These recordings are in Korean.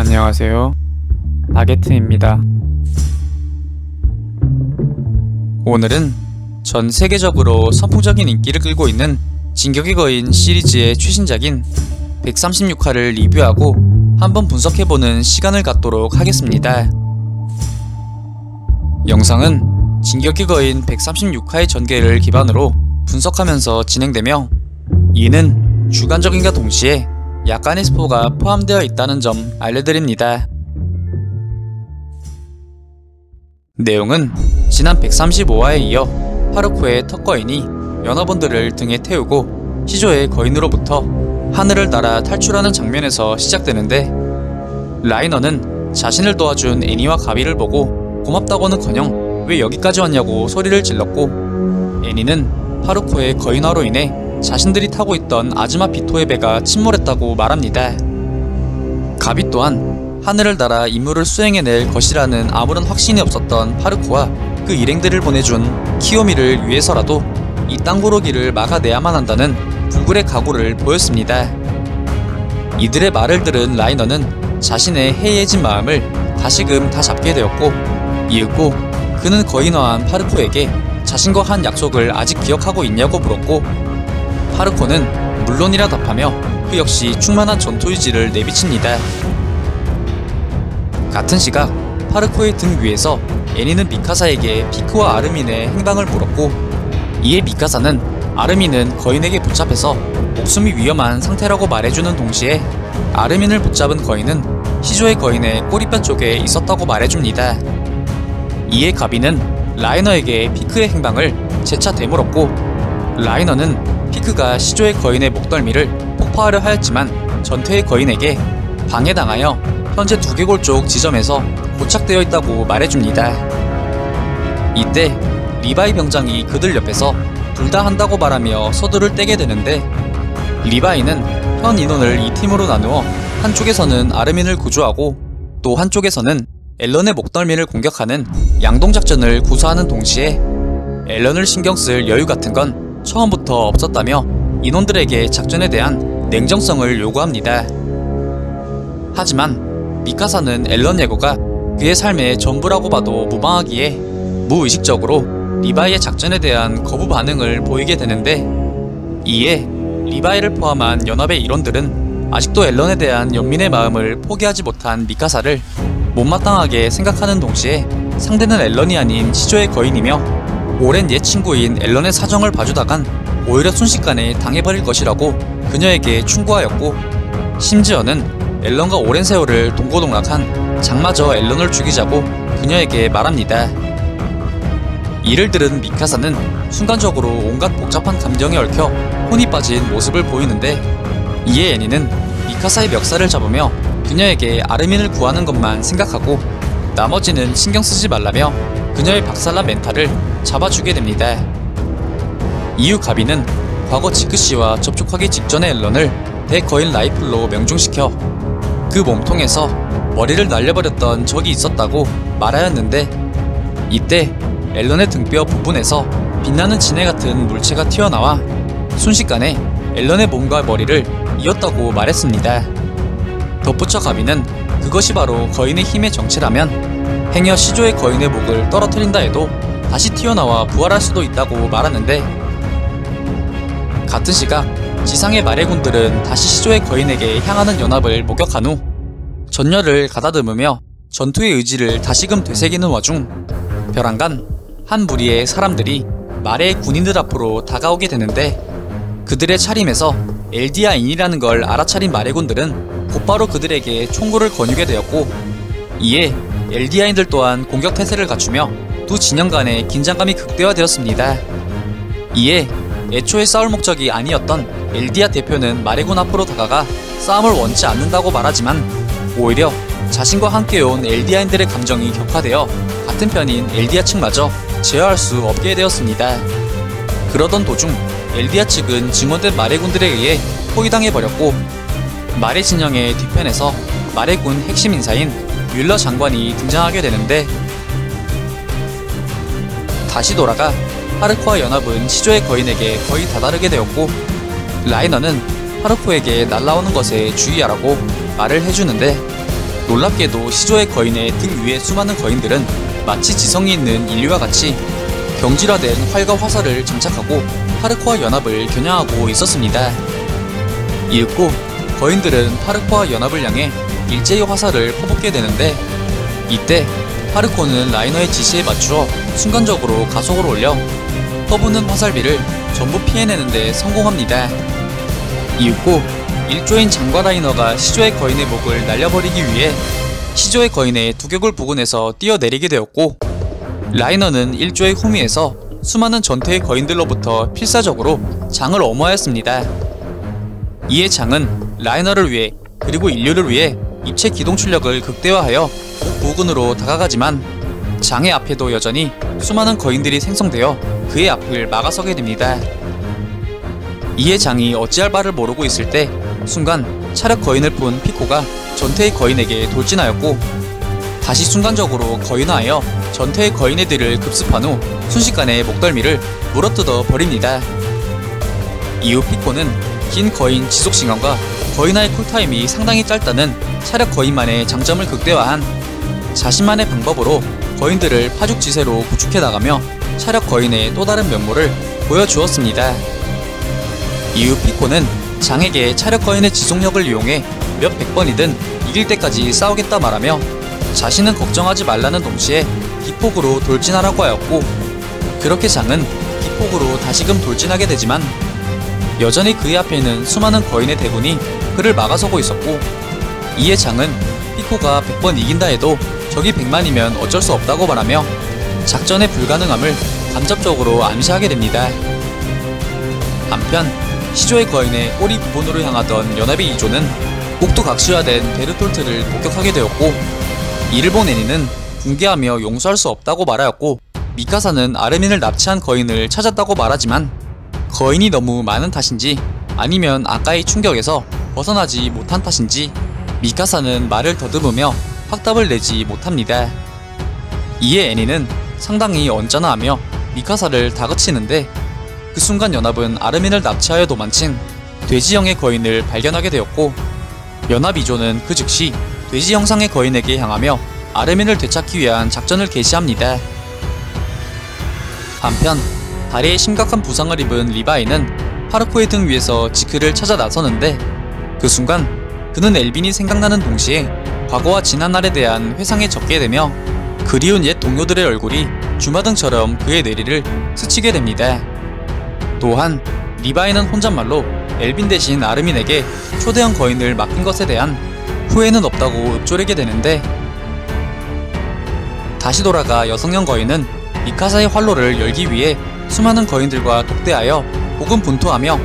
안녕하세요. 바게트입니다. 오늘은 전 세계적으로 선풍적인 인기를 끌고 있는 진격의 거인 시리즈의 최신작인 136화를 리뷰하고 한번 분석해보는 시간을 갖도록 하겠습니다. 영상은 진격의 거인 136화의 전개를 기반으로 분석하면서 진행되며, 이는 주관적인과 동시에 약간의 스포가 포함되어 있다는 점 알려드립니다. 내용은 지난 135화에 이어 파르코의 턱거인이 연합원들을 등에 태우고 시조의 거인으로부터 하늘을 날아 탈출하는 장면에서 시작되는데, 라이너는 자신을 도와준 애니와 가비를 보고 고맙다고는커녕 왜 여기까지 왔냐고 소리를 질렀고, 애니는 파르코의 거인화로 인해 자신들이 타고 있던 아즈마 비토의 배가 침몰했다고 말합니다. 가비 또한 하늘을 날아 임무를 수행해낼 것이라는 아무런 확신이 없었던 파르코와 그 일행들을 보내준 키요미를 위해서라도 이 땅구르기를 막아내야만 한다는 불굴의 각오를 보였습니다. 이들의 말을 들은 라이너는 자신의 해이해진 마음을 다시금 다 잡게 되었고, 이윽고 그는 거인화한 파르코에게 자신과 한 약속을 아직 기억하고 있냐고 물었고, 파르코는 물론이라 답하며 그 역시 충만한 전투의지를 내비칩니다. 같은 시각 파르코의 등 위에서 애니는 미카사에게 피크와 아르민의 행방을 물었고, 이에 미카사는 아르민은 거인에게 붙잡혀서 목숨이 위험한 상태라고 말해주는 동시에 아르민을 붙잡은 거인은 시조의 거인의 꼬리뼈 쪽에 있었다고 말해줍니다. 이에 가비는 라이너에게 피크의 행방을 재차 되물었고, 라이너는 피크가 시조의 거인의 목덜미를 폭파하려 하였지만 전투의 거인에게 방해당하여 현재 두개골 쪽 지점에서 고착되어 있다고 말해줍니다. 이때 리바이 병장이 그들 옆에서 둘 다 한다고 말하며 서두를 떼게 되는데, 리바이는 현 인원을 이 팀으로 나누어 한쪽에서는 아르민을 구조하고 또 한쪽에서는 앨런의 목덜미를 공격하는 양동작전을 구사하는 동시에 앨런을 신경쓸 여유 같은 건 처음부터 없었다며 인원들에게 작전에 대한 냉정성을 요구합니다. 하지만 미카사는 앨런 예고가 그의 삶의 전부라고 봐도 무방하기에 무의식적으로 리바이의 작전에 대한 거부 반응을 보이게 되는데, 이에 리바이를 포함한 연합의 일원들은 아직도 앨런에 대한 연민의 마음을 포기하지 못한 미카사를 못마땅하게 생각하는 동시에 상대는 앨런이 아닌 시조의 거인이며 오랜 옛 친구인 앨런의 사정을 봐주다간 오히려 순식간에 당해버릴 것이라고 그녀에게 충고하였고, 심지어는 앨런과 오랜 세월을 동고동락한 장마저 앨런을 죽이자고 그녀에게 말합니다. 이를 들은 미카사는 순간적으로 온갖 복잡한 감정에 얽혀 혼이 빠진 모습을 보이는데, 이에 애니는 미카사의 멱살을 잡으며 그녀에게 아르민을 구하는 것만 생각하고 나머지는 신경 쓰지 말라며 그녀의 박살난 멘탈을 잡아주게 됩니다. 이후 가비는 과거 지크씨와 접촉하기 직전의 앨런을 대거인 라이플로 명중시켜 그 몸통에서 머리를 날려버렸던 적이 있었다고 말하였는데, 이때 앨런의 등뼈 부분에서 빛나는 진해 같은 물체가 튀어나와 순식간에 앨런의 몸과 머리를 이었다고 말했습니다. 덧붙여 가비는 그것이 바로 거인의 힘의 정체라면 행여 시조의 거인의 목을 떨어뜨린다 해도 다시 튀어나와 부활할 수도 있다고 말하는데, 같은 시각 지상의 마뢰군들은 다시 시조의 거인에게 향하는 연합을 목격한 후 전열을 가다듬으며 전투의 의지를 다시금 되새기는 와중, 벼랑간 한 무리의 사람들이 마뢰의 군인들 앞으로 다가오게 되는데, 그들의 차림에서 엘디아인이라는 걸 알아차린 마뢰군들은 곧바로 그들에게 총구를 거누게 되었고, 이에 엘디아인들 또한 공격 태세를 갖추며 두 진영 간의 긴장감이 극대화되었습니다. 이에 애초에 싸울 목적이 아니었던 엘디아 대표는 마뢰군 앞으로 다가가 싸움을 원치 않는다고 말하지만, 오히려 자신과 함께 온 엘디아인들의 감정이 격화되어 같은 편인 엘디아 측마저 제어할 수 없게 되었습니다. 그러던 도중 엘디아 측은 증원된 마뢰군들에 의해 포위당해버렸고, 마뢰 진영의 뒤편에서 마뢰군 핵심 인사인 뮬러 장관이 등장하게 되는데, 다시 돌아가 파르코와 연합은 시조의 거인에게 거의 다다르게 되었고, 라이너는 파르코에게 날라오는 것에 주의하라고 말을 해주는데, 놀랍게도 시조의 거인의 등 위에 수많은 거인들은 마치 지성이 있는 인류와 같이 경질화된 활과 화살을 장착하고 파르코와 연합을 겨냥하고 있었습니다. 이윽고 거인들은 파르코와 연합을 향해 일제히 화살을 퍼붓게 되는데, 이때 파르코는 라이너의 지시에 맞추어 순간적으로 가속을 올려 퍼부는 화살비를 전부 피해내는 데 성공합니다. 이윽고 일조인 장과 라이너가 시조의 거인의 목을 날려버리기 위해 시조의 거인의 두개골 부근에서 뛰어내리게 되었고, 라이너는 일조의 후미에서 수많은 전투의 거인들로부터 필사적으로 장을 엄호하였습니다. 이에 장은 라이너를 위해 그리고 인류를 위해 입체 기동 출력을 극대화하여 목 부근으로 다가가지만 장의 앞에도 여전히 수많은 거인들이 생성되어 그의 앞을 막아서게 됩니다. 이에 장이 어찌할 바를 모르고 있을 때 순간 차력 거인을 푼 피코가 전태의 거인에게 돌진하였고, 다시 순간적으로 거인화하여 전태의 거인애들을 급습한 후 순식간에 목덜미를 물어뜯어 버립니다. 이후 피코는 긴 거인 지속시간과 거인화의 쿨타임이 상당히 짧다는 차력 거인만의 장점을 극대화한 자신만의 방법으로 거인들을 파죽지세로 구축해 나가며 차력 거인의 또 다른 면모를 보여주었습니다. 이후 피코는 장에게 차력 거인의 지속력을 이용해 몇 백 번이든 이길 때까지 싸우겠다 말하며 자신은 걱정하지 말라는 동시에 기폭으로 돌진하라고 하였고, 그렇게 장은 기폭으로 다시금 돌진하게 되지만 여전히 그의 앞에는 수많은 거인의 대군이 그를 막아서고 있었고, 이에 장은 피코가 100번 이긴다 해도 적이 100만이면 어쩔 수 없다고 말하며 작전의 불가능함을 간접적으로 암시하게 됩니다. 한편 시조의 거인의 꼬리 부분으로 향하던 연합의 2조는 꼭두각시화된 베르톨트를 목격하게 되었고, 이를 본 애니는 붕괴하며 용서할 수 없다고 말하였고, 미카사는 아르민을 납치한 거인을 찾았다고 말하지만 거인이 너무 많은 탓인지 아니면 아까의 충격에서 벗어나지 못한 탓인지 미카사는 말을 더듬으며 확답을 내지 못합니다. 이에 애니는 상당히 언짢아하며 미카사를 다그치는데, 그 순간 연합은 아르민을 납치하여 도망친 돼지형의 거인을 발견하게 되었고, 연합 2조는 그 즉시 돼지 형상의 거인에게 향하며 아르민을 되찾기 위한 작전을 개시합니다. 한편 다리에 심각한 부상을 입은 리바이는 파르코의 등 위에서 지크를 찾아 나서는데, 그 순간 그는 엘빈이 생각나는 동시에 과거와 지난날에 대한 회상에 젖게 되며 그리운 옛 동료들의 얼굴이 주마등처럼 그의 내리를 스치게 됩니다. 또한 리바이는 혼잣말로 엘빈 대신 아르민에게 초대형 거인을 맡긴 것에 대한 후회는 없다고 읊조리게 되는데, 다시 돌아가 여성형 거인은 미카사의 활로를 열기 위해 수많은 거인들과 독대하여 고군분투하며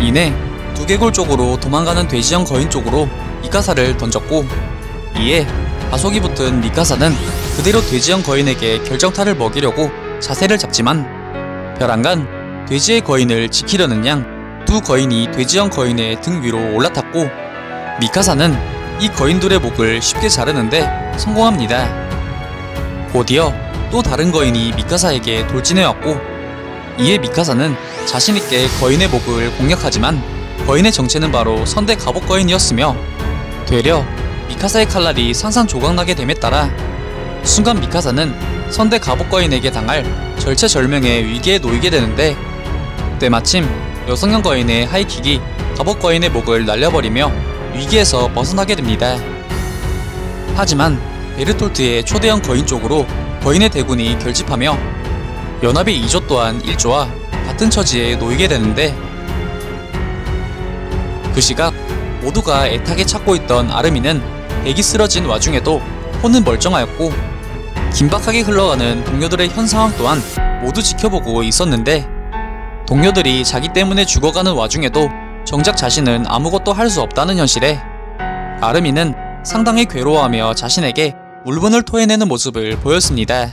이내 두개골 쪽으로 도망가는 돼지형 거인 쪽으로 미카사를 던졌고, 이에 가속이 붙은 미카사는 그대로 돼지형 거인에게 결정타를 먹이려고 자세를 잡지만 벼랑간 돼지의 거인을 지키려는 양 두 거인이 돼지형 거인의 등 위로 올라탔고, 미카사는 이 거인들의 목을 쉽게 자르는데 성공합니다. 곧이어 또 다른 거인이 미카사에게 돌진해왔고, 이에 미카사는 자신있게 거인의 목을 공략하지만 거인의 정체는 바로 선대 갑옷 거인이었으며, 되려 미카사의 칼날이 산산조각나게 됨에 따라 순간 미카사는 선대 갑옷 거인에게 당할 절체절명의 위기에 놓이게 되는데, 때마침 여성형 거인의 하이킥이 갑옷 거인의 목을 날려버리며 위기에서 벗어나게 됩니다. 하지만 베르톨트의 초대형 거인 쪽으로 거인의 대군이 결집하며 연합의 2조 또한 1조와 같은 처지에 놓이게 되는데, 그 시각 모두가 애타게 찾고 있던 아르민은 백이 쓰러진 와중에도 혼은 멀쩡하였고, 긴박하게 흘러가는 동료들의 현 상황 또한 모두 지켜보고 있었는데, 동료들이 자기 때문에 죽어가는 와중에도 정작 자신은 아무것도 할 수 없다는 현실에 아르민은 상당히 괴로워하며 자신에게 울분을 토해내는 모습을 보였습니다.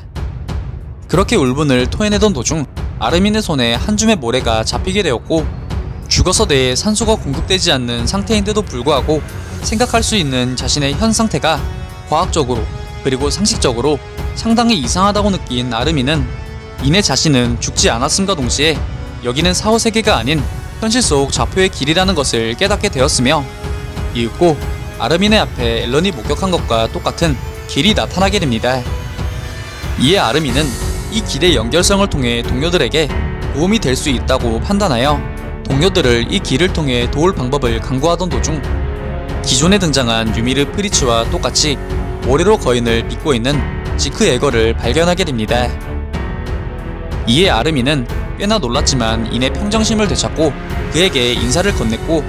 그렇게 울분을 토해내던 도중 아르민의 손에 한 줌의 모래가 잡히게 되었고, 죽어서 뇌에 산소가 공급되지 않는 상태인데도 불구하고 생각할 수 있는 자신의 현 상태가 과학적으로 그리고 상식적으로 상당히 이상하다고 느낀 아르민은 이내 자신은 죽지 않았음과 동시에 여기는 사후세계가 아닌 현실 속 좌표의 길이라는 것을 깨닫게 되었으며, 이윽고 아르민의 앞에 앨런이 목격한 것과 똑같은 길이 나타나게 됩니다. 이에 아르민은 이 길의 연결성을 통해 동료들에게 도움이 될 수 있다고 판단하여 동료들을 이 길을 통해 도울 방법을 강구하던 도중 기존에 등장한 유미르 프리츠와 똑같이 모래로 거인을 빚고 있는 지크 에거를 발견하게 됩니다. 이에 아르민은 꽤나 놀랐지만 이내 평정심을 되찾고 그에게 인사를 건넸고,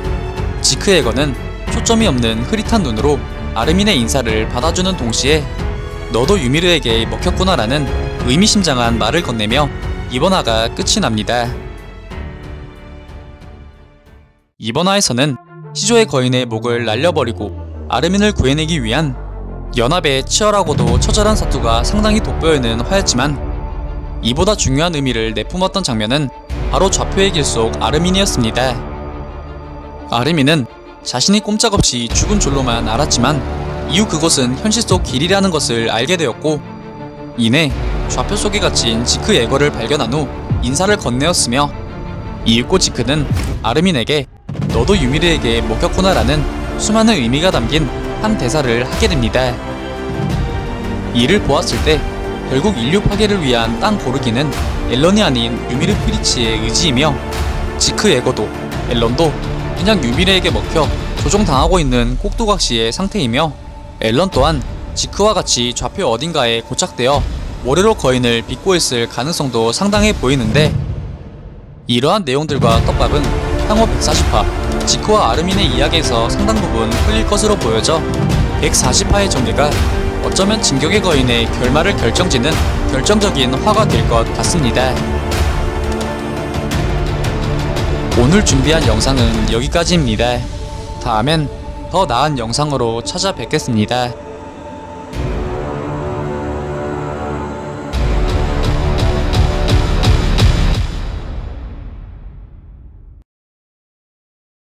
지크 에거는 초점이 없는 흐릿한 눈으로 아르민의 인사를 받아주는 동시에 너도 유미르에게 먹혔구나 라는 의미심장한 말을 건네며 이번 화가 끝이 납니다. 이번 화에서는 시조의 거인의 목을 날려버리고 아르민을 구해내기 위한 연합의 치열하고도 처절한 사투가 상당히 돋보이는 화였지만, 이보다 중요한 의미를 내뿜었던 장면은 바로 좌표의 길 속 아르민이었습니다. 아르민은 자신이 꼼짝없이 죽은 줄로만 알았지만 이후 그곳은 현실 속 길이라는 것을 알게 되었고, 이내 좌표 속에 갇힌 지크 에거를 발견한 후 인사를 건네었으며, 이윽고 지크는 아르민에게 너도 유미르에게 먹혔구나 라는 수많은 의미가 담긴 한 대사를 하게 됩니다. 이를 보았을 때 결국 인류 파괴를 위한 땅 고르기는 앨런이 아닌 유미르 프리츠의 의지이며, 지크 에거도 앨런도 그냥 유미르에게 먹혀 조종당하고 있는 꼭두각시의 상태이며, 앨런 또한 지크와 같이 좌표 어딘가에 고착되어 모래로 거인을 빚고 있을 가능성도 상당해 보이는데, 이러한 내용들과 떡밥은 향후 140화 지크와 아르민의 이야기에서 상당 부분 풀릴 것으로 보여져 140화의 정리가 어쩌면 진격의 거인의 결말을 결정짓는 결정적인 화가 될 것 같습니다. 오늘 준비한 영상은 여기까지입니다. 다음엔 더 나은 영상으로 찾아뵙겠습니다.